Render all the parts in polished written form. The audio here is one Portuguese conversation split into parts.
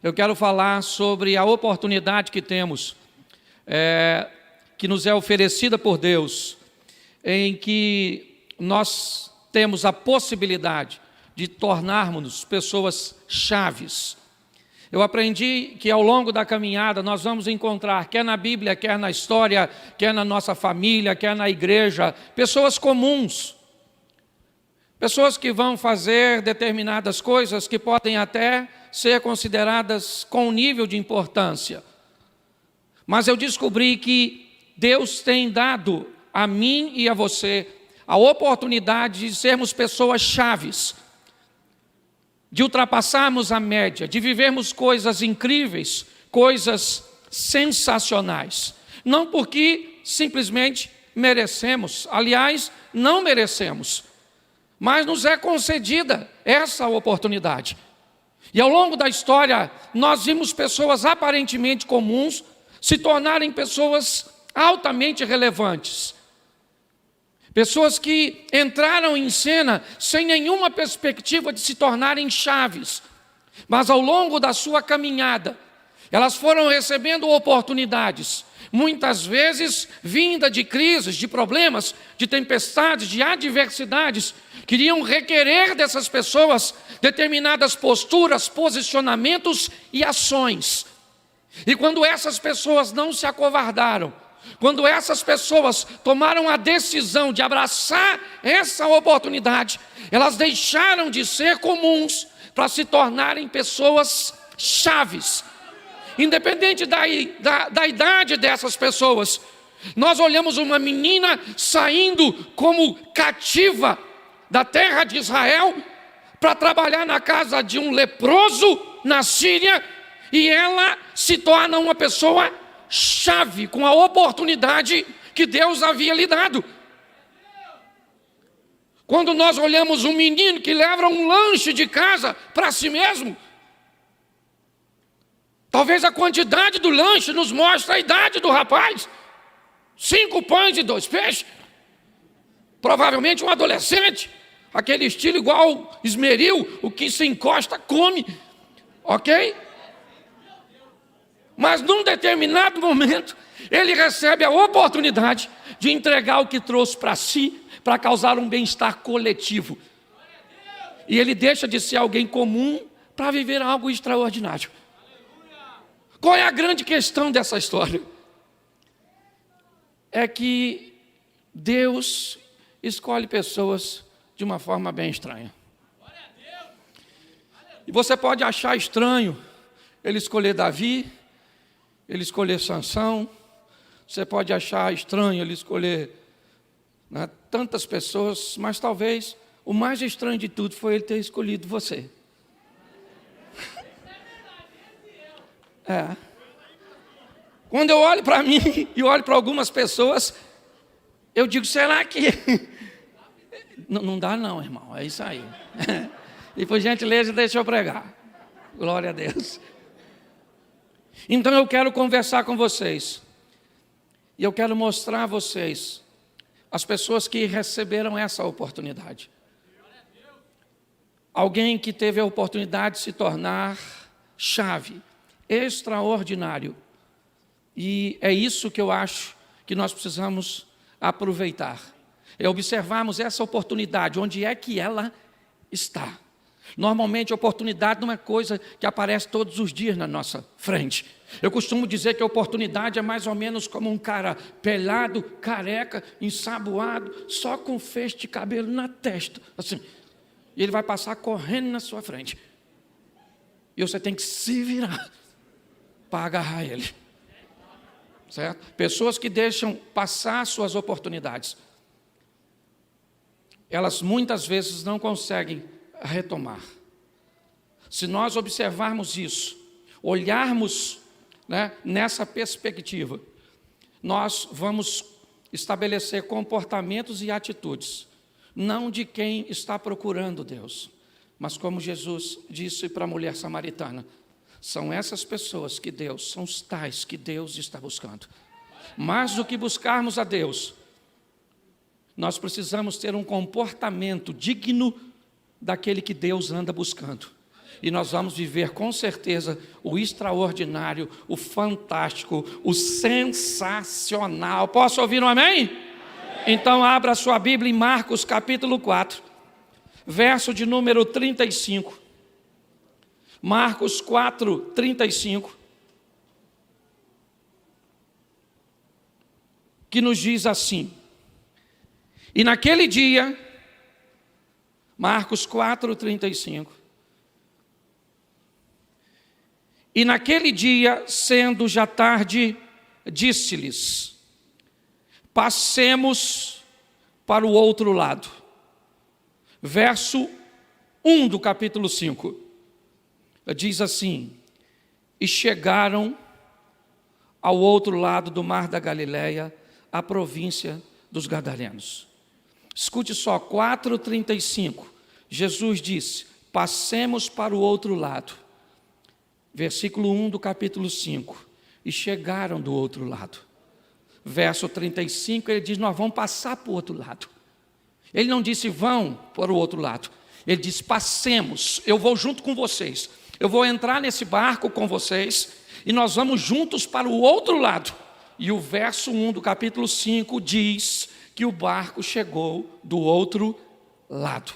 Eu quero falar sobre a oportunidade que temos, que nos é oferecida por Deus, em que nós temos a possibilidade de tornarmos pessoas chaves. Eu aprendi que ao longo da caminhada nós vamos encontrar, quer na Bíblia, quer na história, quer na nossa família, quer na igreja, pessoas comuns, pessoas que vão fazer determinadas coisas que podem até ser consideradas com nível de importância. Mas eu descobri que Deus tem dado a mim e a você a oportunidade de sermos pessoas chaves, de ultrapassarmos a média, de vivermos coisas incríveis, coisas sensacionais. Não porque simplesmente merecemos, aliás, não merecemos, mas nos é concedida essa oportunidade. E ao longo da história, nós vimos pessoas aparentemente comuns se tornarem pessoas altamente relevantes. Pessoas que entraram em cena sem nenhuma perspectiva de se tornarem chaves. Mas ao longo da sua caminhada, elas foram recebendo oportunidades, muitas vezes vinda de crises, de problemas, de tempestades, de adversidades, queriam requerer dessas pessoas determinadas posturas, posicionamentos e ações. E quando essas pessoas não se acovardaram, quando essas pessoas tomaram a decisão de abraçar essa oportunidade, elas deixaram de ser comuns para se tornarem pessoas chaves. Independente da idade dessas pessoas, nós olhamos uma menina saindo como cativa da terra de Israel para trabalhar na casa de um leproso na Síria, e ela se torna uma pessoa chave com a oportunidade que Deus havia lhe dado. Quando nós olhamos um menino que leva um lanche de casa para si mesmo, talvez a quantidade do lanche nos mostre a idade do rapaz. 5 pães e 2 peixes. Provavelmente um adolescente, aquele estilo igual esmeril, o que se encosta come, ok? Mas num determinado momento, ele recebe a oportunidade de entregar o que trouxe para si, para causar um bem-estar coletivo. E ele deixa de ser alguém comum para viver algo extraordinário. Qual é a grande questão dessa história? É que Deus escolhe pessoas de uma forma bem estranha. E você pode achar estranho ele escolher Davi, ele escolher Sansão. Você pode achar estranho ele escolher tantas pessoas, mas talvez o mais estranho de tudo foi ele ter escolhido você. Quando eu olho para mim e olho para algumas pessoas, eu digo, será que... Não dá não, irmão, é isso aí. E por gentileza, deixa eu pregar. Glória a Deus. Então eu quero conversar com vocês. E eu quero mostrar a vocês as pessoas que receberam essa oportunidade. Alguém que teve a oportunidade de se tornar chave, extraordinário. E é isso que eu acho que nós precisamos aproveitar. É observarmos essa oportunidade, onde é que ela está. Normalmente a oportunidade não é coisa que aparece todos os dias na nossa frente. Eu costumo dizer que a oportunidade é mais ou menos como um cara pelado, careca, ensaboado, só com feixe de cabelo na testa, assim. E ele vai passar correndo na sua frente. E você tem que se virar para agarrar ele. Certo? Pessoas que deixam passar suas oportunidades, elas muitas vezes não conseguem retomar. Se nós observarmos isso, olharmos nessa perspectiva, nós vamos estabelecer comportamentos e atitudes, não de quem está procurando Deus, mas como Jesus disse para a mulher samaritana, são essas pessoas que Deus, são os tais que Deus está buscando. Mais do que buscarmos a Deus, nós precisamos ter um comportamento digno daquele que Deus anda buscando. e nós vamos viver com certeza o extraordinário, o fantástico, o sensacional. Posso ouvir um amém? Amém. Então abra sua Bíblia em Marcos capítulo 4, verso de número 35. Marcos 4, 35. Que nos diz assim: e naquele dia, Marcos 4, 35. E naquele dia, sendo já tarde, disse-lhes: passemos para o outro lado. Verso 1 do capítulo 5. Diz assim: e chegaram ao outro lado do mar da Galileia, a província dos Gadarenos. Escute só, 4:35. Jesus disse: passemos para o outro lado. Versículo 1 do capítulo 5. E chegaram do outro lado. Verso 35, ele diz: nós vamos passar para o outro lado. Ele não disse vão para o outro lado. Ele disse: passemos, eu vou junto com vocês. Eu vou entrar nesse barco com vocês e nós vamos juntos para o outro lado. E o verso 1 do capítulo 5 diz que o barco chegou do outro lado.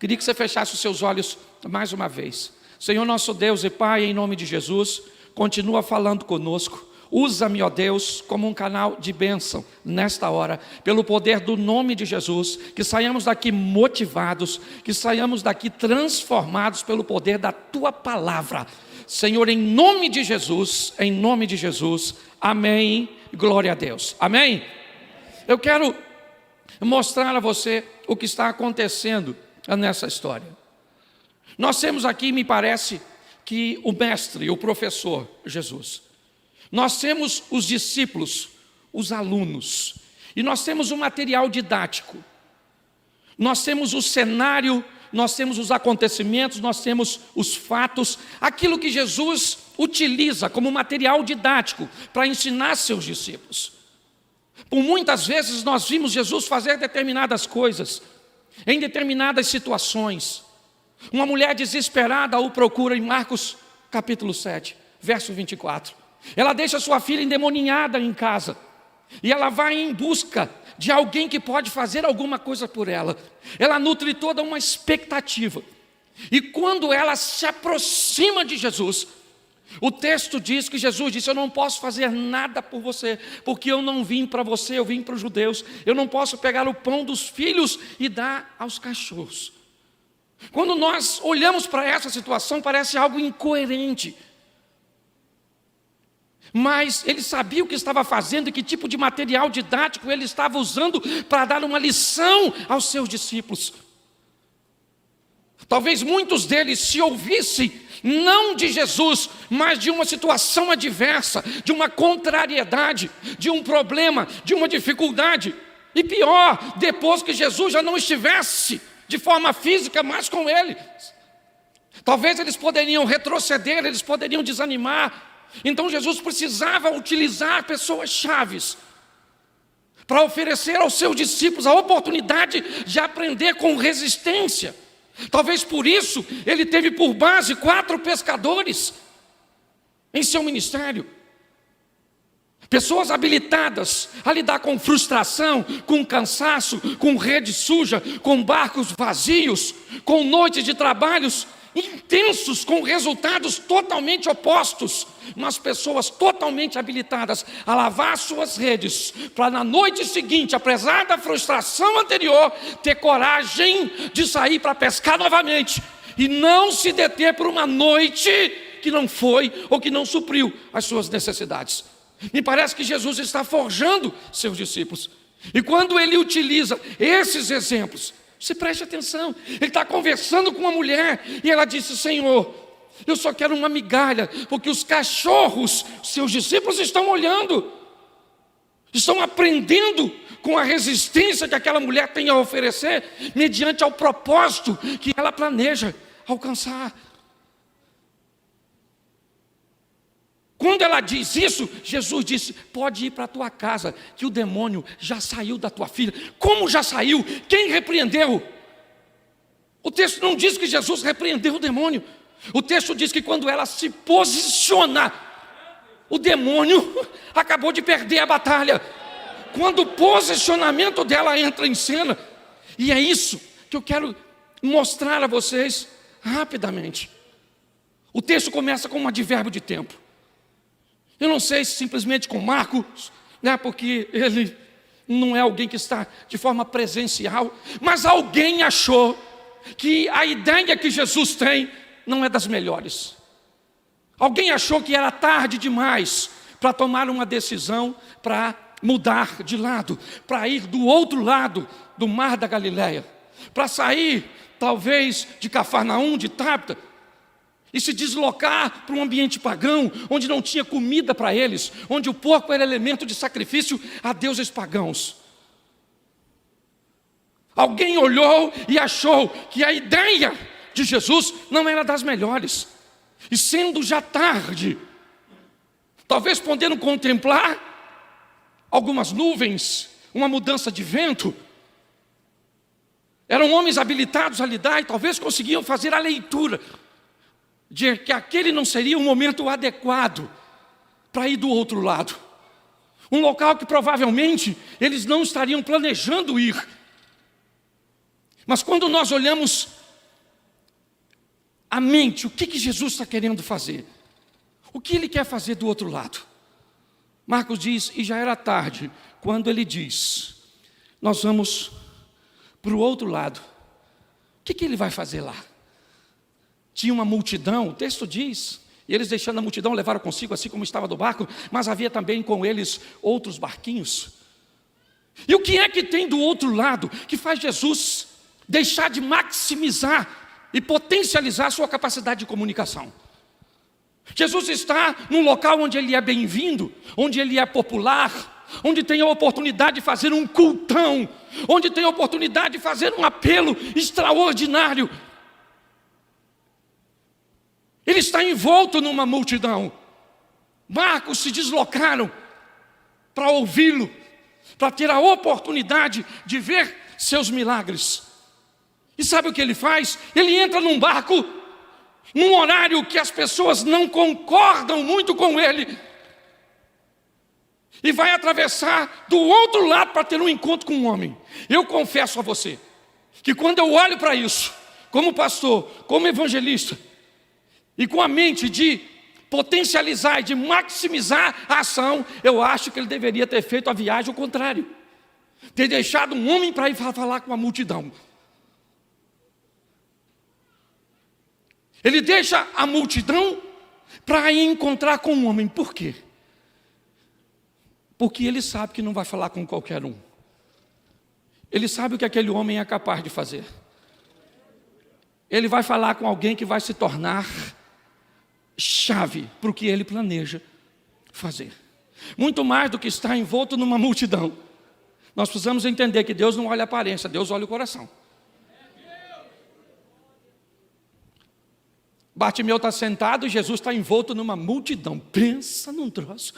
Queria que você fechasse os seus olhos mais uma vez. Senhor nosso Deus e Pai, em nome de Jesus, continua falando conosco. Usa-me, ó Deus, como um canal de bênção nesta hora, pelo poder do nome de Jesus, que saiamos daqui motivados, que saiamos daqui transformados pelo poder da Tua palavra. Senhor, em nome de Jesus, amém, glória a Deus, amém? Eu quero mostrar a você o que está acontecendo nessa história. Nós temos aqui, me parece, que o mestre, o professor Jesus. Nós temos os discípulos, os alunos, e nós temos o material didático. Nós temos o cenário, nós temos os acontecimentos, nós temos os fatos, aquilo que Jesus utiliza como material didático para ensinar seus discípulos. Por muitas vezes nós vimos Jesus fazer determinadas coisas, em determinadas situações. Uma mulher desesperada o procura em Marcos capítulo 7, verso 24. Ela deixa sua filha endemoninhada em casa e ela vai em busca de alguém que pode fazer alguma coisa por ela. Ela nutre toda uma expectativa. E quando ela se aproxima de Jesus, o texto diz que Jesus disse: eu não posso fazer nada por você, porque eu não vim para você, eu vim para os judeus. Eu não posso pegar o pão dos filhos e dar aos cachorros. Quando nós olhamos para essa situação, parece algo incoerente. Mas ele sabia o que estava fazendo e que tipo de material didático ele estava usando para dar uma lição aos seus discípulos. Talvez muitos deles se ouvissem, não de Jesus, mas de uma situação adversa, de uma contrariedade, de um problema, de uma dificuldade. E pior, depois que Jesus já não estivesse de forma física mais com eles. Talvez eles poderiam retroceder, eles poderiam desanimar. Então Jesus precisava utilizar pessoas chaves para oferecer aos seus discípulos a oportunidade de aprender com resistência. Talvez por isso ele teve por base 4 pescadores em seu ministério. Pessoas habilitadas a lidar com frustração, com cansaço, com rede suja, com barcos vazios, com noites de trabalhos intensos, com resultados totalmente opostos, mas pessoas totalmente habilitadas a lavar suas redes, para na noite seguinte, apesar da frustração anterior, ter coragem de sair para pescar novamente, e não se deter por uma noite que não foi, ou que não supriu as suas necessidades. Me parece que Jesus está forjando seus discípulos, e quando ele utiliza esses exemplos, você preste atenção, ele está conversando com uma mulher, e ela disse: Senhor, eu só quero uma migalha, porque os cachorros, seus discípulos, estão olhando, estão aprendendo com a resistência que aquela mulher tem a oferecer, mediante ao propósito que ela planeja alcançar. Quando ela diz isso, Jesus disse: pode ir para a tua casa, que o demônio já saiu da tua filha. Como já saiu? Quem repreendeu? O texto não diz que Jesus repreendeu o demônio. O texto diz que quando ela se posiciona, o demônio acabou de perder a batalha. Quando o posicionamento dela entra em cena, e é isso que eu quero mostrar a vocês rapidamente. O texto começa com um advérbio de tempo. Eu não sei se simplesmente com Marcos, porque ele não é alguém que está de forma presencial, mas alguém achou que a ideia que Jesus tem não é das melhores. Alguém achou que era tarde demais para tomar uma decisão, para mudar de lado, para ir do outro lado do mar da Galileia, para sair talvez de Cafarnaum, de Tabita, e se deslocar para um ambiente pagão, onde não tinha comida para eles, onde o porco era elemento de sacrifício a deuses pagãos. Alguém olhou e achou que a ideia de Jesus não era das melhores. E sendo já tarde, talvez podendo contemplar algumas nuvens, uma mudança de vento, eram homens habilitados a lidar e talvez conseguiam fazer a leitura de que aquele não seria um momento adequado para ir do outro lado. Um local que provavelmente eles não estariam planejando ir. Mas quando nós olhamos a mente, o que Jesus está querendo fazer? O que ele quer fazer do outro lado? Marcos diz, e já era tarde, quando ele diz, nós vamos para o outro lado. O que ele vai fazer lá? Tinha uma multidão, o texto diz, e eles deixando a multidão levaram consigo, assim como estava do barco, mas havia também com eles outros barquinhos. E o que é que tem do outro lado que faz Jesus deixar de maximizar e potencializar a sua capacidade de comunicação? Jesus está num local onde ele é bem-vindo, onde ele é popular, onde tem a oportunidade de fazer um cultão, onde tem a oportunidade de fazer um apelo extraordinário. Ele está envolto numa multidão. Marcos se deslocaram para ouvi-lo, para ter a oportunidade de ver seus milagres. E sabe o que ele faz? Ele entra num barco, num horário que as pessoas não concordam muito com ele, e vai atravessar do outro lado para ter um encontro com um homem. Eu confesso a você, que quando eu olho para isso, como pastor, como evangelista, e com a mente de potencializar e de maximizar a ação, eu acho que ele deveria ter feito a viagem ao contrário. Ter deixado um homem para ir falar com a multidão. Ele deixa a multidão para ir encontrar com um homem. Por quê? Porque ele sabe que não vai falar com qualquer um. Ele sabe o que aquele homem é capaz de fazer. Ele vai falar com alguém que vai se tornar chave para o que ele planeja fazer. Muito mais do que estar envolto numa multidão. Nós precisamos entender que Deus não olha a aparência, Deus olha o coração. Bartimeu está sentado e Jesus está envolto numa multidão. Pensa num troço.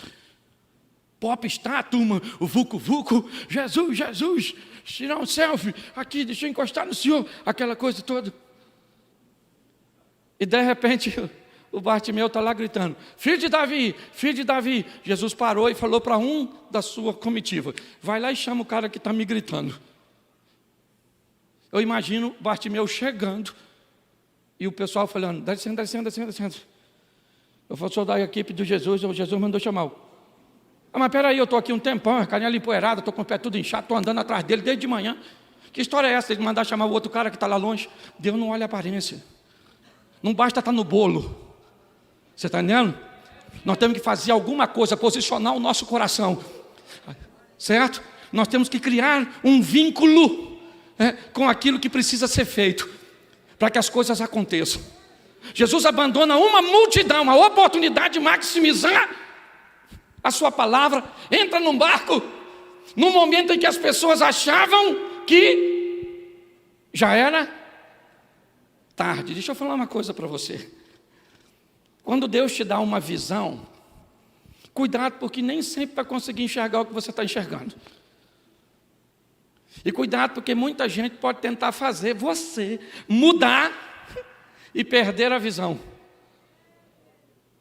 Pop está, turma, o vucu-vucu, Jesus, Jesus, tirar um selfie, aqui, deixa eu encostar no Senhor, aquela coisa toda. E de repente, o Bartimeu está lá gritando, filho de Davi, filho de Davi. Jesus parou e falou para um da sua comitiva, vai lá e chama o cara que está me gritando. Eu imagino Bartimeu chegando, e o pessoal falando, dá licença, dá licença, dá licença, dá licença. Eu falo, sou da equipe de Jesus, o Jesus mandou chamar. Mas peraí, eu estou aqui um tempão, canela empoeirada, estou com o pé tudo inchado, estou andando atrás dele desde de manhã. Que história é essa, de mandar chamar o outro cara que está lá longe? Deus não olha a aparência. Não basta estar no bolo. Você está entendendo? Nós temos que fazer alguma coisa, posicionar o nosso coração. Certo? Nós temos que criar um vínculo com aquilo que precisa ser feito, para que as coisas aconteçam. Jesus abandona uma multidão, a oportunidade de maximizar a sua palavra, entra num barco, no momento em que as pessoas achavam que já era tarde. Deixa eu falar uma coisa para você. Quando Deus te dá uma visão, cuidado, porque nem sempre vai conseguir enxergar o que você está enxergando. E cuidado, porque muita gente pode tentar fazer você mudar e perderam a visão.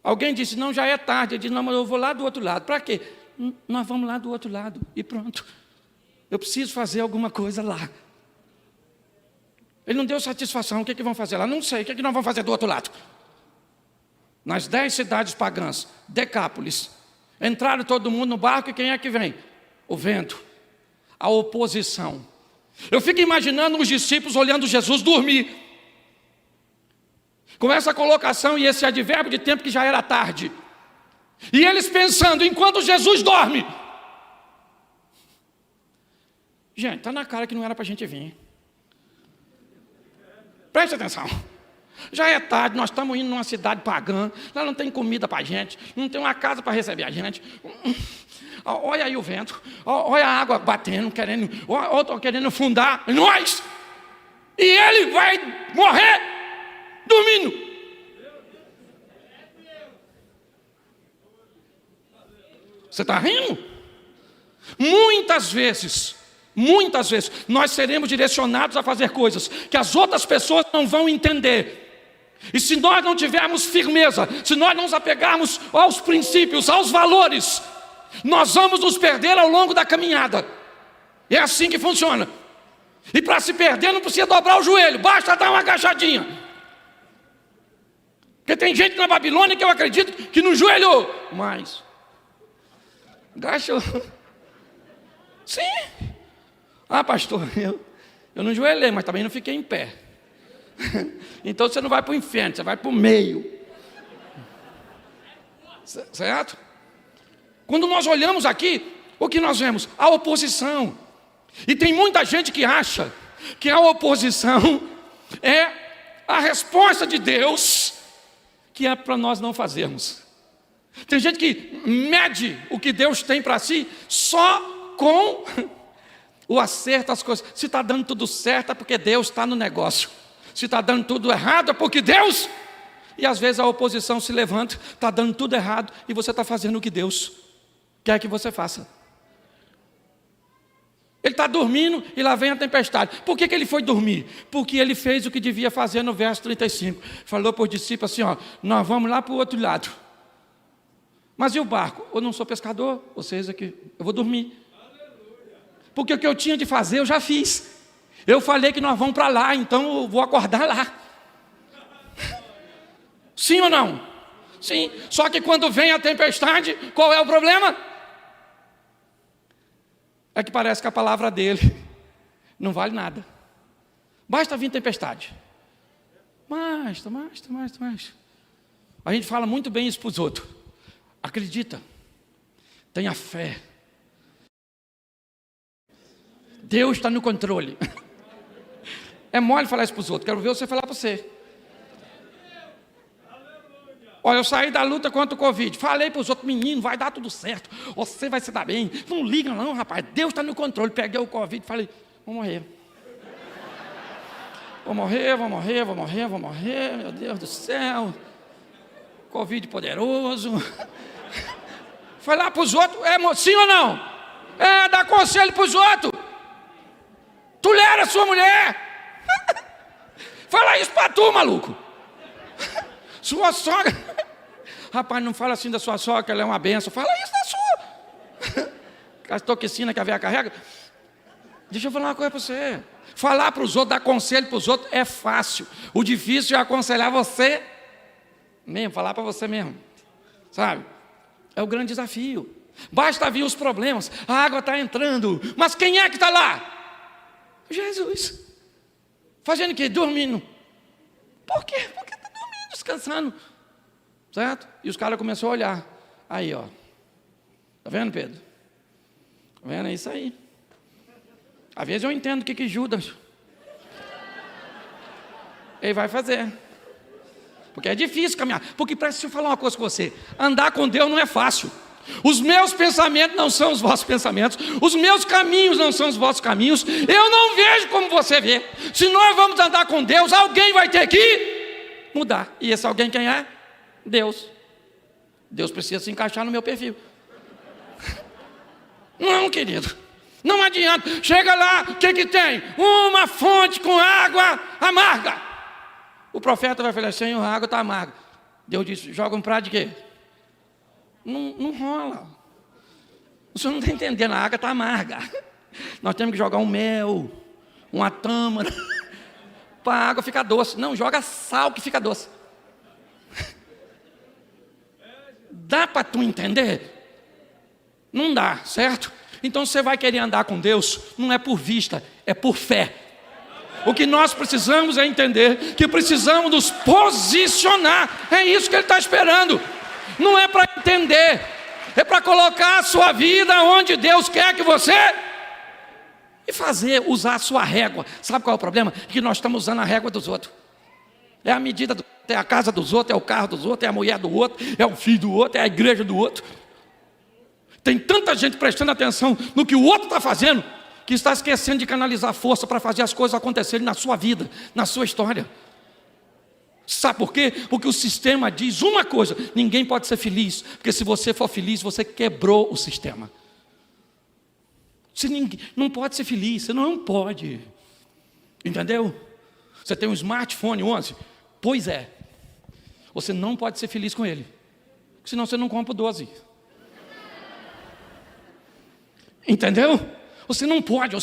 Alguém disse, não, já é tarde. Ele disse, não, mas eu vou lá do outro lado. Para quê? Nós vamos lá do outro lado e pronto. Eu preciso fazer alguma coisa lá. Ele não deu satisfação. O que vão fazer lá? Não sei. O que nós vamos fazer do outro lado? Nas 10 cidades pagãs, Decápolis, entraram todo mundo no barco e quem é que vem? O vento, a oposição. Eu fico imaginando os discípulos olhando Jesus dormir. Com essa colocação e esse advérbio de tempo que já era tarde. E eles pensando, enquanto Jesus dorme. Gente, está na cara que não era para a gente vir. Preste atenção. Já é tarde, nós estamos indo numa cidade pagã. Lá não tem comida para a gente. Não tem uma casa para receber a gente. Olha aí o vento. Olha a água batendo, querendo afundar nós. E ele vai morrer dormindo. Você está rindo? Muitas vezes, nós seremos direcionados a fazer coisas que as outras pessoas não vão entender. E se nós não tivermos firmeza, se nós não nos apegarmos aos princípios, aos valores, nós vamos nos perder ao longo da caminhada. É assim que funciona. E para se perder não precisa dobrar o joelho, basta dar uma agachadinha. Porque tem gente na Babilônia que eu acredito que não joelhou, mas agachou. Sim. Ah, pastor, eu não joelhei, mas também não fiquei em pé. Então você não vai para o inferno, você vai para o meio. Certo? Quando nós olhamos aqui, o que nós vemos? A oposição. E tem muita gente que acha que a oposição é a resposta de Deus, que é para nós não fazermos. Tem gente que mede o que Deus tem para si só com o acerto das coisas. Se está dando tudo certo é porque Deus está no negócio. Se está dando tudo errado é porque Deus... E às vezes a oposição se levanta, está dando tudo errado e você está fazendo o que Deus quer que você faça. Ele está dormindo e lá vem a tempestade. Por que ele foi dormir? Porque ele fez o que devia fazer no verso 35. Falou para os discípulos assim, ó, nós vamos lá para o outro lado. Mas e o barco? Eu não sou pescador, vocês aqui, eu vou dormir. Porque o que eu tinha de fazer eu já fiz. Eu falei que nós vamos para lá, então eu vou acordar lá. Sim ou não? Sim. Só que quando vem a tempestade, qual é o problema? É que parece que a palavra dele não vale nada. Basta vir tempestade. Basta. A gente fala muito bem isso para os outros. Acredita. Tenha fé. Deus está no controle. É mole falar isso para os outros. Quero ver você falar para você. Olha, eu saí da luta contra o Covid. Falei para os outros, menino, vai dar tudo certo. Você vai se dar bem. Não liga não, rapaz. Deus está no controle. Peguei o Covid e falei, vou morrer. Vou morrer. Meu Deus do céu. Covid poderoso. Foi lá para os outros. Sim ou não? Dá conselho para os outros. Tolera a sua mulher. Fala isso para tu, maluco. Sua sogra. Rapaz, não fala assim da sua sogra, que ela é uma benção. Fala isso da sua. As toxinas que a velha carrega. Deixa eu falar uma coisa para você. Falar para os outros, dar conselho para os outros é fácil. O difícil é aconselhar você mesmo, falar para você mesmo. Sabe? É o grande desafio. Basta vir os problemas, a água está entrando. Mas quem é que está lá? Jesus. Fazendo o quê? Dormindo. Por quê? Porque está dormindo, descansando. Certo? E os caras começaram a olhar. Aí, ó. Está vendo, Pedro? Está vendo? É isso aí. Às vezes eu entendo o que Judas ele vai fazer. Porque é difícil caminhar. Porque presta eu falar uma coisa com você. Andar com Deus não é fácil. Os meus pensamentos não são os vossos pensamentos. Os meus caminhos não são os vossos caminhos. Eu não vejo como você vê. Se nós vamos andar com Deus, alguém vai ter que mudar. E esse alguém quem é? Deus. Deus precisa se encaixar no meu perfil. Não, querido. Não adianta. Chega lá, o que tem? Uma fonte com água amarga. O profeta vai falar, Senhor, a água está amarga. Deus disse, joga um prato de quê? Não rola. O senhor não está entendendo, a água está amarga. Nós temos que jogar um mel, uma tâmara, para a água ficar doce. Não, joga sal que fica doce. Dá para tu entender? Não dá, certo? Então você vai querer andar com Deus, não é por vista, é por fé. O que nós precisamos é entender que precisamos nos posicionar. É isso que Ele está esperando. Não é para entender, é para colocar a sua vida onde Deus quer que você... E usar a sua régua. Sabe qual é o problema? Que nós estamos usando a régua dos outros. É a medida do outro, é a casa dos outros, é o carro dos outros, é a mulher do outro, é o filho do outro, é a igreja do outro. Tem tanta gente prestando atenção no que o outro está fazendo, que está esquecendo de canalizar força para fazer as coisas acontecerem na sua vida, na sua história. Sabe por quê? Porque o sistema diz uma coisa: ninguém pode ser feliz, porque se você for feliz, você quebrou o sistema. Você não pode ser feliz, você não pode. Entendeu? Você tem um smartphone 11? Pois é. Você não pode ser feliz com ele, senão você não compra o 12. Entendeu? Você não pode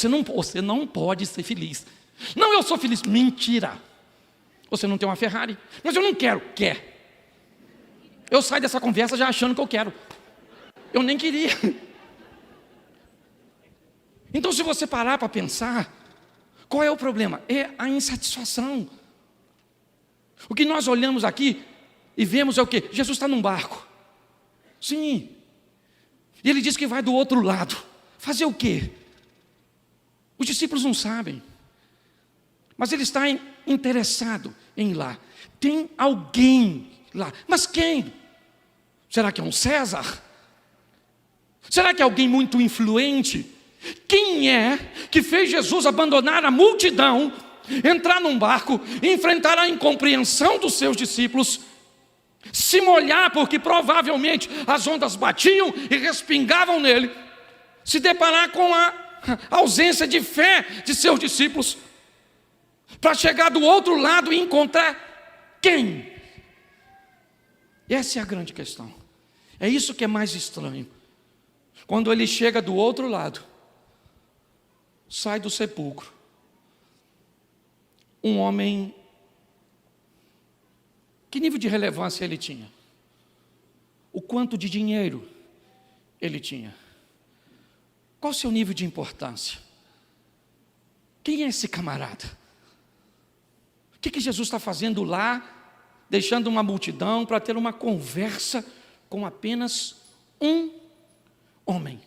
ser feliz. Não, eu sou feliz. Mentira. Você não tem uma Ferrari. Mas eu não quero. Quer. Eu saio dessa conversa já achando que eu quero. Eu nem queria. Então, se você parar para pensar, qual é o problema? É a insatisfação. O que nós olhamos aqui e vemos é o quê? Jesus está num barco. Sim. E Ele diz que vai do outro lado. Fazer o quê? Os discípulos não sabem. Mas Ele está interessado em ir lá. Tem alguém lá. Mas quem? Será que é um César? Será que é alguém muito influente? Quem é que fez Jesus abandonar a multidão, entrar num barco, enfrentar a incompreensão dos seus discípulos, se molhar porque provavelmente as ondas batiam e respingavam nele, se deparar com a ausência de fé de seus discípulos, para chegar do outro lado e encontrar quem? Essa é a grande questão. É isso que é mais estranho. Quando ele chega do outro lado, sai do sepulcro um homem. Que nível de relevância ele tinha? O quanto de dinheiro ele tinha? Qual o seu nível de importância? Quem é esse camarada? O que Jesus está fazendo lá, deixando uma multidão para ter uma conversa com apenas um homem?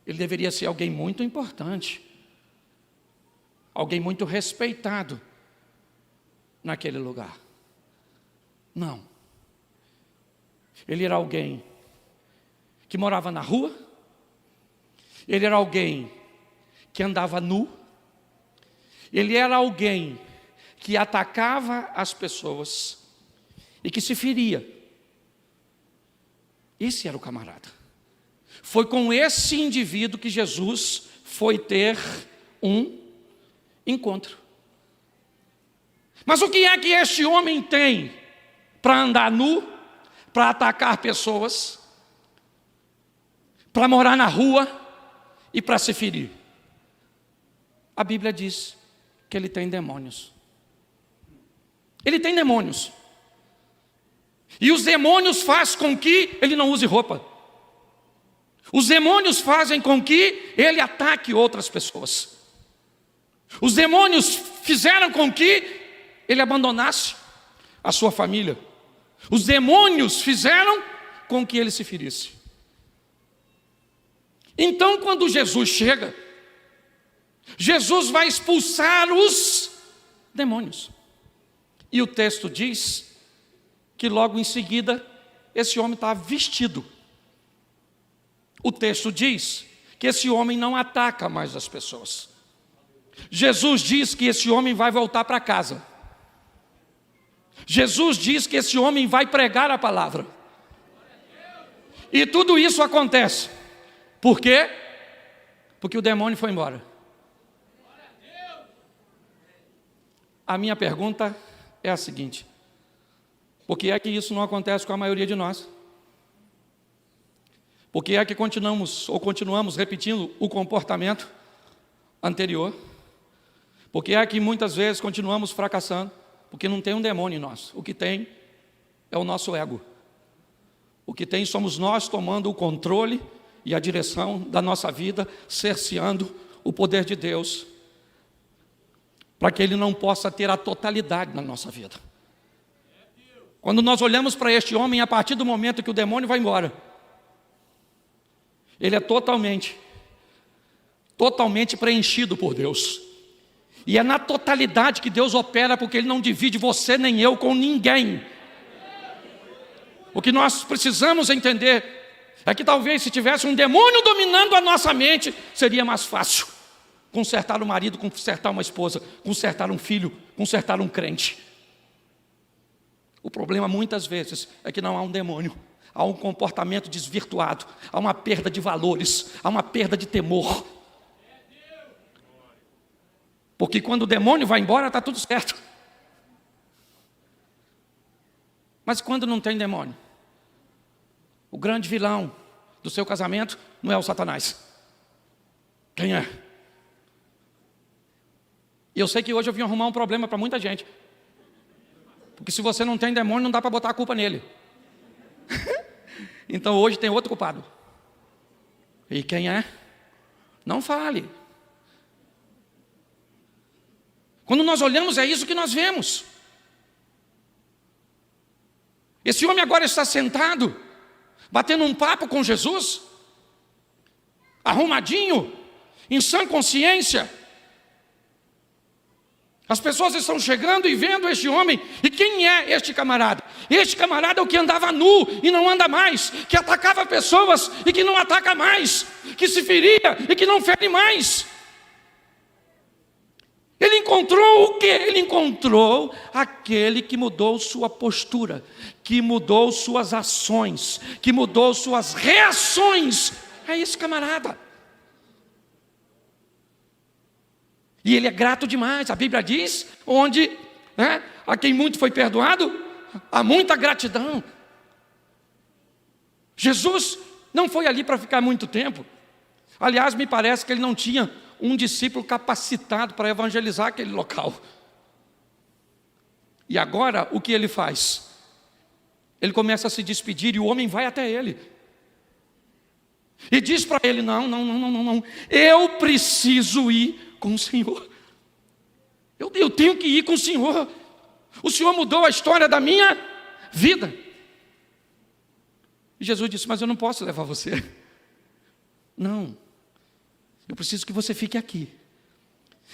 Ele deveria ser alguém muito importante, alguém muito respeitado naquele lugar. Não. Ele era alguém que morava na rua, ele era alguém que andava nu, ele era alguém que atacava as pessoas e que se feria. Esse era o camarada. Foi com esse indivíduo que Jesus foi ter um encontro. Mas o que é que este homem tem para andar nu, para atacar pessoas, para morar na rua e para se ferir? A Bíblia diz que ele tem demônios. Ele tem demônios. E os demônios fazem com que ele não use roupa. Os demônios fazem com que ele ataque outras pessoas. Os demônios fizeram com que ele abandonasse a sua família. Os demônios fizeram com que ele se ferisse. Então, quando Jesus chega, Jesus vai expulsar os demônios. E o texto diz que logo em seguida esse homem está vestido. O texto diz que esse homem não ataca mais as pessoas. Jesus diz que esse homem vai voltar para casa. Jesus diz que esse homem vai pregar a palavra. E tudo isso acontece. Por quê? Porque o demônio foi embora. A minha pergunta é a seguinte: por que é que isso não acontece com a maioria de nós? Por que é que continuamos repetindo o comportamento anterior? Por que é que muitas vezes continuamos fracassando? Porque não tem um demônio em nós. O que tem é o nosso ego. O que tem somos nós tomando o controle e a direção da nossa vida, cerceando o poder de Deus, para que Ele não possa ter a totalidade na nossa vida. Quando nós olhamos para este homem, a partir do momento que o demônio vai embora, ele é totalmente preenchido por Deus. E é na totalidade que Deus opera, porque Ele não divide você nem eu com ninguém. O que nós precisamos entender é que talvez se tivesse um demônio dominando a nossa mente, seria mais fácil consertar o marido, consertar uma esposa, consertar um filho, consertar um crente. O problema muitas vezes é que não há um demônio. Há um comportamento desvirtuado, há uma perda de valores, há uma perda de temor. Porque quando o demônio vai embora, está tudo certo. Mas quando não tem demônio, o grande vilão do seu casamento não é o Satanás. Quem é? E eu sei que hoje eu vim arrumar um problema para muita gente. Porque se você não tem demônio, não dá para botar a culpa nele. Então hoje tem outro culpado. E quem é? Não fale. Quando nós olhamos, é isso que nós vemos. Esse homem agora está sentado, batendo um papo com Jesus, arrumadinho, em sã consciência. As pessoas estão chegando e vendo este homem. E quem é este camarada? Este camarada é o que andava nu e não anda mais, que atacava pessoas e que não ataca mais, que se feria e que não fere mais. Ele encontrou o quê? Ele encontrou aquele que mudou sua postura, que mudou suas ações, que mudou suas reações. É esse camarada. E ele é grato demais. A Bíblia diz, onde a quem muito foi perdoado, há muita gratidão. Jesus não foi ali para ficar muito tempo. Aliás, me parece que ele não tinha um discípulo capacitado para evangelizar aquele local. E agora, o que ele faz? Ele começa a se despedir e o homem vai até ele. E diz para ele, não, eu preciso ir com o Senhor. Eu tenho que ir com o Senhor. O Senhor mudou a história da minha vida. E Jesus disse, mas eu não posso levar você. Não. Eu preciso que você fique aqui.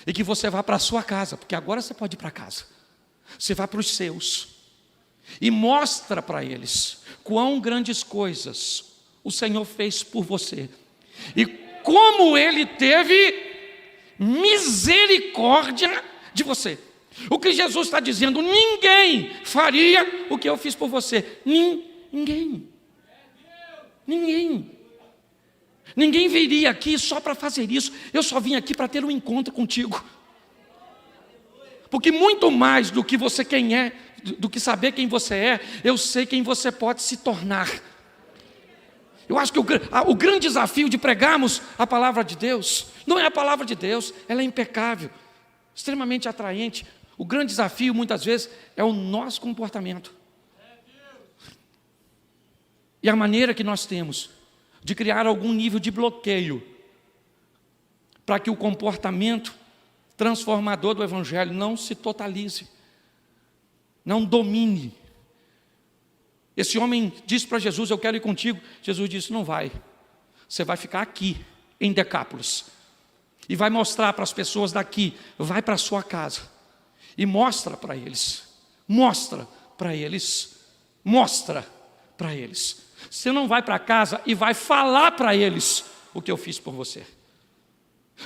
E que você vá para a sua casa, porque agora você pode ir para casa. Você vai para os seus. E mostra para eles quão grandes coisas o Senhor fez por você. E como Ele teve misericórdia de você. O que Jesus está dizendo, ninguém faria o que eu fiz por você. Ninguém. Ninguém viria aqui só para fazer isso. Eu só vim aqui para ter um encontro contigo. Porque muito mais do que você quem é, do que saber quem você é, eu sei quem você pode se tornar. Eu acho que o grande desafio de pregarmos a palavra de Deus, não é a palavra de Deus, ela é impecável, extremamente atraente. O grande desafio, muitas vezes, é o nosso comportamento. E a maneira que nós temos de criar algum nível de bloqueio para que o comportamento transformador do Evangelho não se totalize, não domine. Esse homem disse para Jesus, eu quero ir contigo. Jesus disse, não vai. Você vai ficar aqui, em Decápolis. E vai mostrar para as pessoas daqui. Vai para a sua casa. E mostra para eles. Mostra para eles. Mostra para eles. Você não vai para casa e vai falar para eles o que eu fiz por você.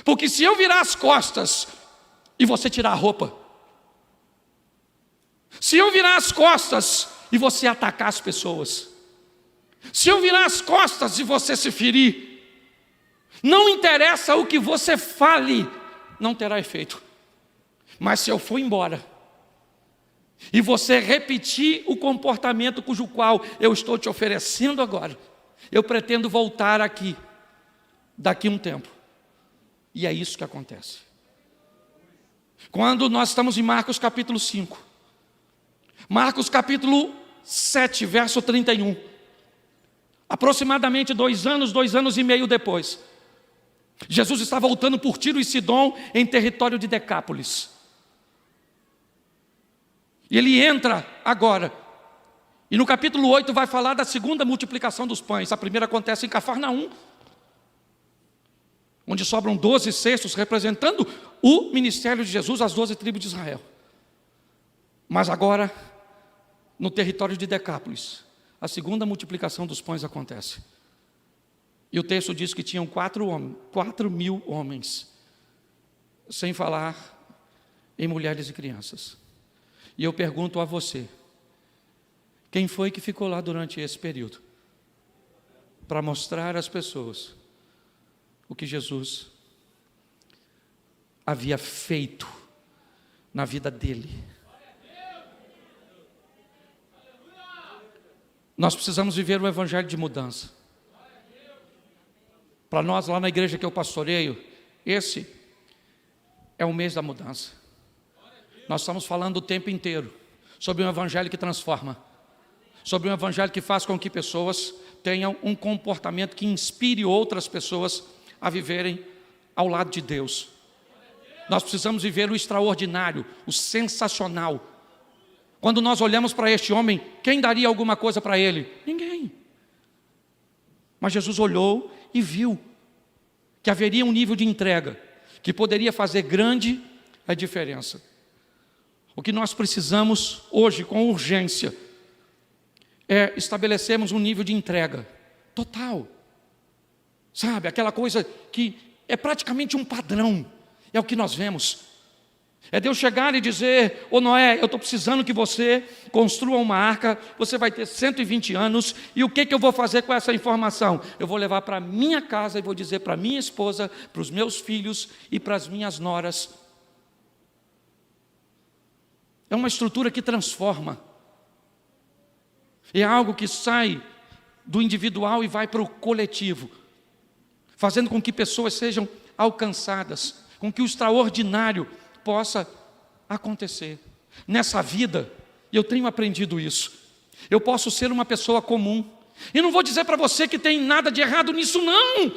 Porque se eu virar as costas e você tirar a roupa, se eu virar as costas e você atacar as pessoas, se eu virar as costas e você se ferir, não interessa o que você fale, não terá efeito. Mas se eu for embora, e você repetir o comportamento cujo qual eu estou te oferecendo agora, eu pretendo voltar aqui, daqui a um tempo. E é isso que acontece. Quando nós estamos em Marcos capítulo 5, Marcos capítulo 7, verso 31, aproximadamente 2 anos e meio depois, Jesus está voltando por Tiro e Sidom em território de Decápolis. E ele entra agora, e no capítulo 8 vai falar da segunda multiplicação dos pães. A primeira acontece em Cafarnaum, onde sobram 12 cestos representando o ministério de Jesus, as 12 tribos de Israel. Mas agora, no território de Decápolis, a segunda multiplicação dos pães acontece. E o texto diz que tinham 4.000 homens, sem falar em mulheres e crianças. E eu pergunto a você, quem foi que ficou lá durante esse período? Para mostrar às pessoas o que Jesus havia feito na vida dele. Nós precisamos viver o evangelho de mudança. Para nós, lá na igreja que eu pastoreio, esse é o mês da mudança. Nós estamos falando o tempo inteiro sobre um evangelho que transforma, sobre um evangelho que faz com que pessoas tenham um comportamento que inspire outras pessoas a viverem ao lado de Deus. Nós precisamos viver o extraordinário, o sensacional. Quando nós olhamos para este homem, quem daria alguma coisa para ele? Ninguém. Mas Jesus olhou e viu que haveria um nível de entrega que poderia fazer grande a diferença. O que nós precisamos hoje, com urgência, é estabelecermos um nível de entrega total. Sabe, aquela coisa que é praticamente um padrão, é o que nós vemos. É Deus chegar e dizer: ô Noé, eu estou precisando que você construa uma arca, você vai ter 120 anos, e o que eu vou fazer com essa informação? Eu vou levar para minha casa e vou dizer para minha esposa, para os meus filhos e para as minhas noras. É uma estrutura que transforma. É algo que sai do individual e vai para o coletivo, fazendo com que pessoas sejam alcançadas, com que o extraordinário possa acontecer. Nessa vida, eu tenho aprendido isso, eu posso ser uma pessoa comum, e não vou dizer para você que tem nada de errado nisso, não.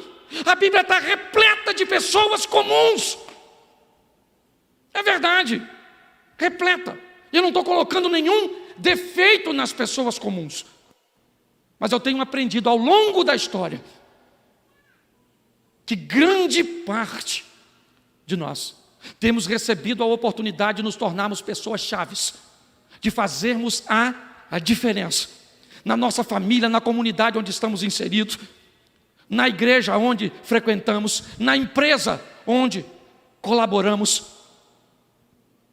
A Bíblia está repleta de pessoas comuns, é verdade, repleta. Eu não estou colocando nenhum defeito nas pessoas comuns, mas eu tenho aprendido ao longo da história que grande parte de nós temos recebido a oportunidade de nos tornarmos pessoas chaves, de fazermos a diferença na nossa família, na comunidade onde estamos inseridos, na igreja onde frequentamos, na empresa onde colaboramos,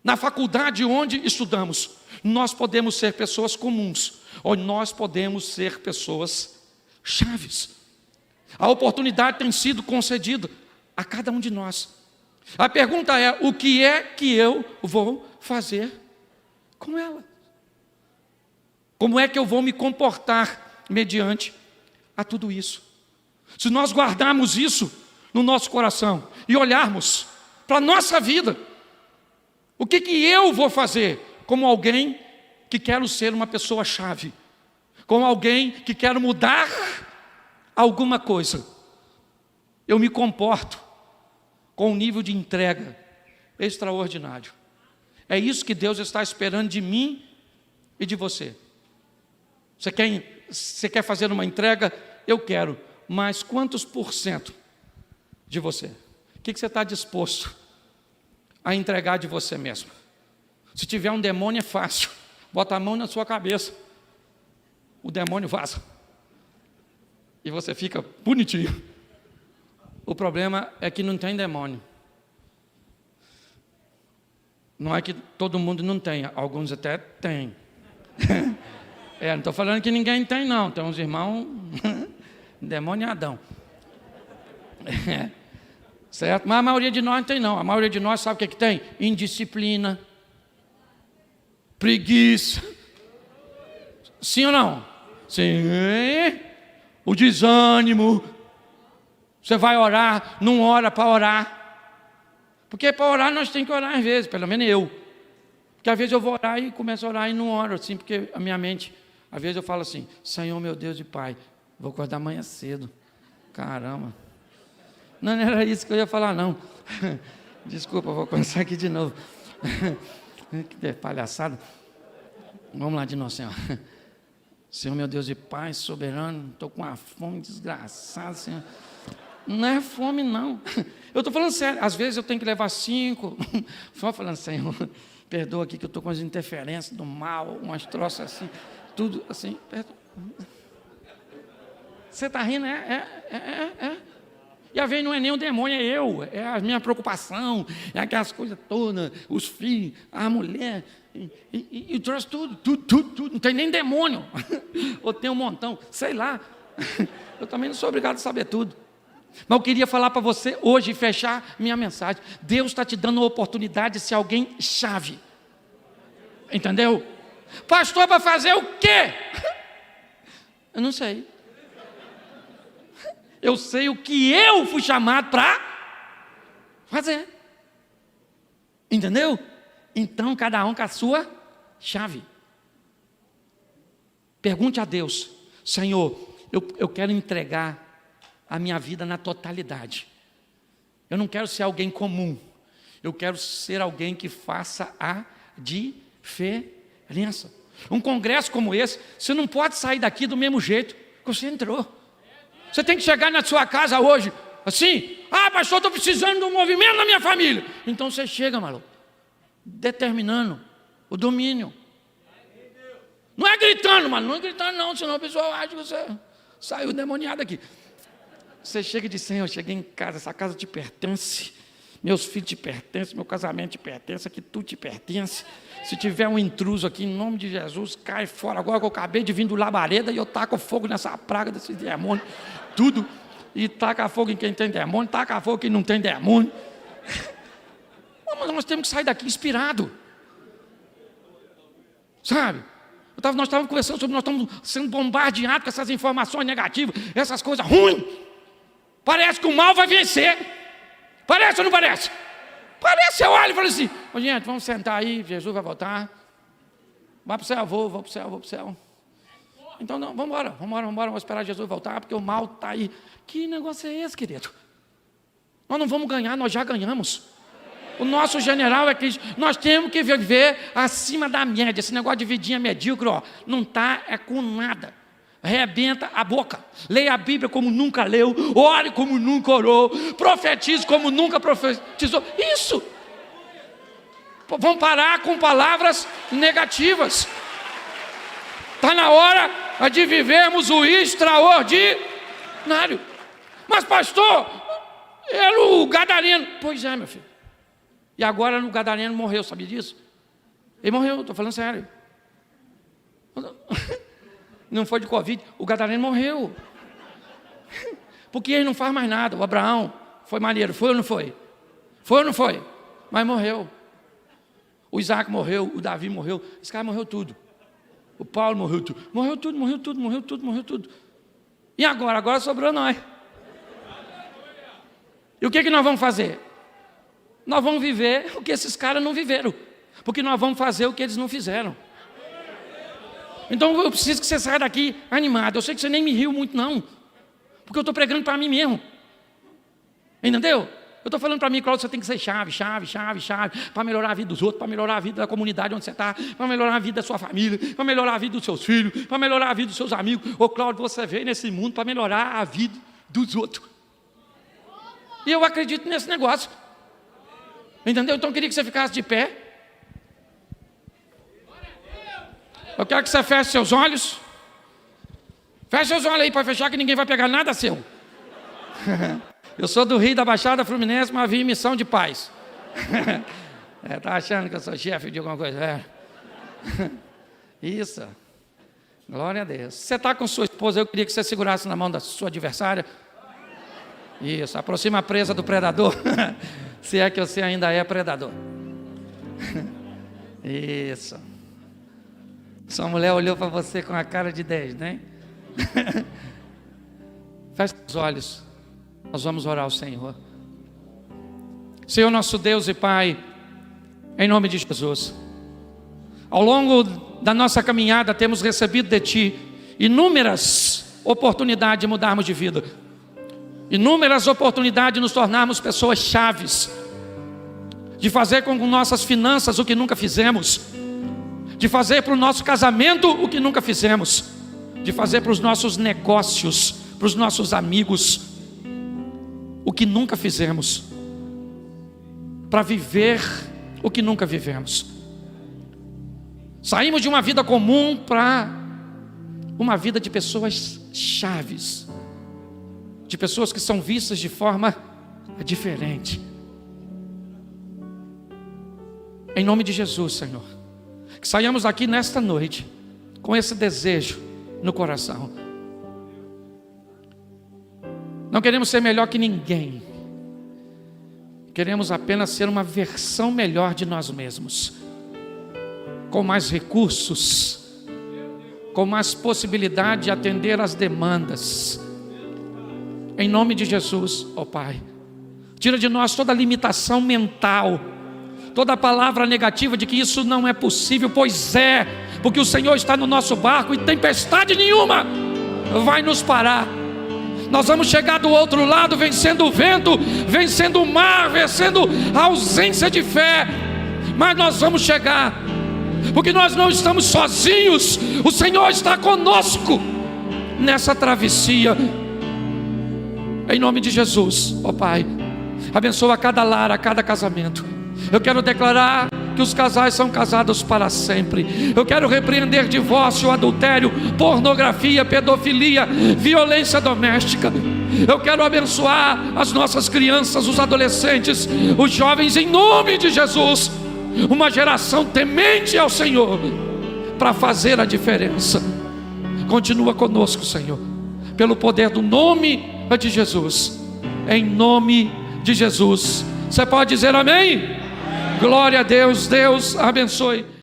na faculdade onde estudamos. Nós podemos ser pessoas comuns, ou nós podemos ser pessoas chaves. A oportunidade tem sido concedida a cada um de nós. A pergunta é: o que é que eu vou fazer com ela? Como é que eu vou me comportar mediante a tudo isso? Se nós guardarmos isso no nosso coração e olharmos para a nossa vida, o que eu vou fazer como alguém que quero ser uma pessoa-chave, como alguém que quero mudar alguma coisa? Eu me comporto com um nível de entrega extraordinário. É isso que Deus está esperando de mim e de você. Você quer fazer uma entrega? Eu quero. Mas quantos % de você? O que você está disposto a entregar de você mesmo? Se tiver um demônio é fácil. Bota a mão na sua cabeça, o demônio vaza e você fica bonitinho. O problema é que não tem demônio. Não é que todo mundo não tenha, alguns até têm. Não estou falando que ninguém tem, não. Tem uns irmãos demoniadão. Certo? Mas a maioria de nós não tem, não. A maioria de nós sabe o que tem? Indisciplina. preguiça. Sim ou não? Sim. O desânimo. Você vai orar, não ora para orar. Porque para orar nós temos que orar às vezes, pelo menos eu. Porque às vezes eu vou orar e começo a orar e não oro assim, porque a minha mente, às vezes eu falo assim, Senhor meu Deus e Pai, vou acordar amanhã cedo. Caramba. Não era isso que eu ia falar não. Desculpa, vou começar aqui de novo. Que palhaçada. Vamos lá de novo, Senhor. Senhor meu Deus e Pai, soberano, estou com uma fome desgraçada, Senhor. Não é fome não. Eu estou falando sério, às vezes eu tenho que levar 5. Só falando, Senhor, perdoa aqui que eu estou com as interferências do mal, umas troças assim, tudo assim. Perdoa. Você está rindo? É. E às vezes não é nem o demônio, é eu, é a minha preocupação, é aquelas coisas todas, os filhos, a mulher, e trouxe tudo, não tem nem demônio, ou tem um montão, sei lá, eu também não sou obrigado a saber tudo, mas eu queria falar para você hoje, fechar minha mensagem, Deus está te dando uma oportunidade de ser alguém chave, entendeu? Pastor, para fazer o quê? Eu não sei. Eu sei o que eu fui chamado para fazer. Entendeu? Então, cada um com a sua chave. Pergunte a Deus, Senhor, eu quero entregar a minha vida na totalidade. Eu não quero ser alguém comum. Eu quero ser alguém que faça a diferença. Um congresso como esse, você não pode sair daqui do mesmo jeito que você entrou. Você tem que chegar na sua casa hoje, assim, pastor, estou precisando de um movimento na minha família. Então você chega, maluco, determinando o domínio. Não é gritando, mano, não é gritando não, senão o pessoal acha que você saiu demoniado aqui. Você chega e diz, Senhor, eu cheguei em casa, essa casa te pertence, meus filhos te pertencem, meu casamento te pertence, aqui tu te pertence. Se tiver um intruso aqui, em nome de Jesus, cai fora. Agora que eu acabei de vir do labareda e eu taco fogo nessa praga desse demônio, tudo. E taca fogo em quem tem demônio, taca fogo em quem não tem demônio. Mas nós temos que sair daqui inspirado. Sabe? Nós estávamos conversando sobre, nós estamos sendo bombardeados com essas informações negativas, essas coisas ruins. Parece que o mal vai vencer. Parece ou não parece? Parece, eu olho e falo assim, gente, vamos sentar aí, Jesus vai voltar. Vai para o céu, vou para o céu, vou para o céu. Então, não, vamos embora, vamos esperar Jesus voltar, porque o mal está aí. Que negócio é esse, querido? Nós não vamos ganhar, nós já ganhamos. O nosso general é Cristo. Nós temos que viver acima da média. Esse negócio de vidinha medíocre, não está com nada. Arrebenta a boca, leia a Bíblia como nunca leu, ore como nunca orou, profetize como nunca profetizou. Isso. Vamos parar com palavras negativas. Está na hora de vivermos o extraordinário. Mas pastor, era o gadareno. Pois é, meu filho. E agora o gadareno morreu, sabia disso? Ele morreu, estou falando sério. Não foi de Covid, o gadareno morreu. Porque ele não faz mais nada. O Abraão foi maneiro, foi ou não foi? Foi ou não foi? Mas morreu. O Isaac morreu, o Davi morreu, esse cara morreu tudo. O Paulo morreu tudo. Morreu tudo. E agora? Agora sobrou nós. E o que nós vamos fazer? Nós vamos viver o que esses caras não viveram. Porque nós vamos fazer o que eles não fizeram. Então eu preciso que você saia daqui animado. Eu sei que você nem me riu muito não, porque eu estou pregando para mim mesmo. Entendeu? Eu estou falando para mim, Cláudio, você tem que ser chave, para melhorar a vida dos outros, para melhorar a vida da comunidade onde você está, para melhorar a vida da sua família, para melhorar a vida dos seus filhos, para melhorar a vida dos seus amigos. Ô Cláudio, você veio nesse mundo para melhorar a vida dos outros. E eu acredito nesse negócio. Entendeu? Então eu queria que você ficasse de pé. Eu quero que você feche seus olhos. Feche seus olhos aí para fechar, que ninguém vai pegar nada seu. Eu sou do Rio da Baixada Fluminense, mas vim em missão de paz. Tá achando que eu sou chefe de alguma coisa? Isso. Glória a Deus. Você está com sua esposa, eu queria que você segurasse na mão da sua adversária. Isso, aproxima a presa do predador. Se é que você ainda é predador. Isso. Sua mulher olhou para você com a cara de 10, né? Feche os olhos. Nós vamos orar ao Senhor. Senhor nosso Deus e Pai, em nome de Jesus, ao longo da nossa caminhada temos recebido de Ti inúmeras oportunidades de mudarmos de vida, inúmeras oportunidades de nos tornarmos pessoas chaves, de fazer com nossas finanças o que nunca fizemos, de fazer para o nosso casamento o que nunca fizemos, de fazer para os nossos negócios, para os nossos amigos o que nunca fizemos, para viver o que nunca vivemos. Saímos de uma vida comum para uma vida de pessoas chaves, de pessoas que são vistas de forma diferente. Em nome de Jesus, Senhor, que saiamos aqui nesta noite com esse desejo no coração. Não queremos ser melhor que ninguém, queremos apenas ser uma versão melhor de nós mesmos, com mais recursos, com mais possibilidade de atender às demandas. Em nome de Jesus, ó Pai, tira de nós toda limitação mental, toda palavra negativa de que isso não é possível, pois é, porque o Senhor está no nosso barco e tempestade nenhuma vai nos parar. Nós vamos chegar do outro lado vencendo o vento, vencendo o mar, vencendo a ausência de fé, mas nós vamos chegar, porque nós não estamos sozinhos, o Senhor está conosco nessa travessia. Em nome de Jesus, ó Pai, abençoa cada lar, a cada casamento. Eu quero declarar que os casais são casados para sempre. Eu quero repreender divórcio, adultério, pornografia, pedofilia, violência doméstica. Eu quero abençoar as nossas crianças, os adolescentes, os jovens, em nome de Jesus. Uma geração temente ao Senhor para fazer a diferença. Continua conosco, Senhor, pelo poder do nome de Jesus. Em nome de Jesus. Você pode dizer amém? Glória a Deus. Deus abençoe.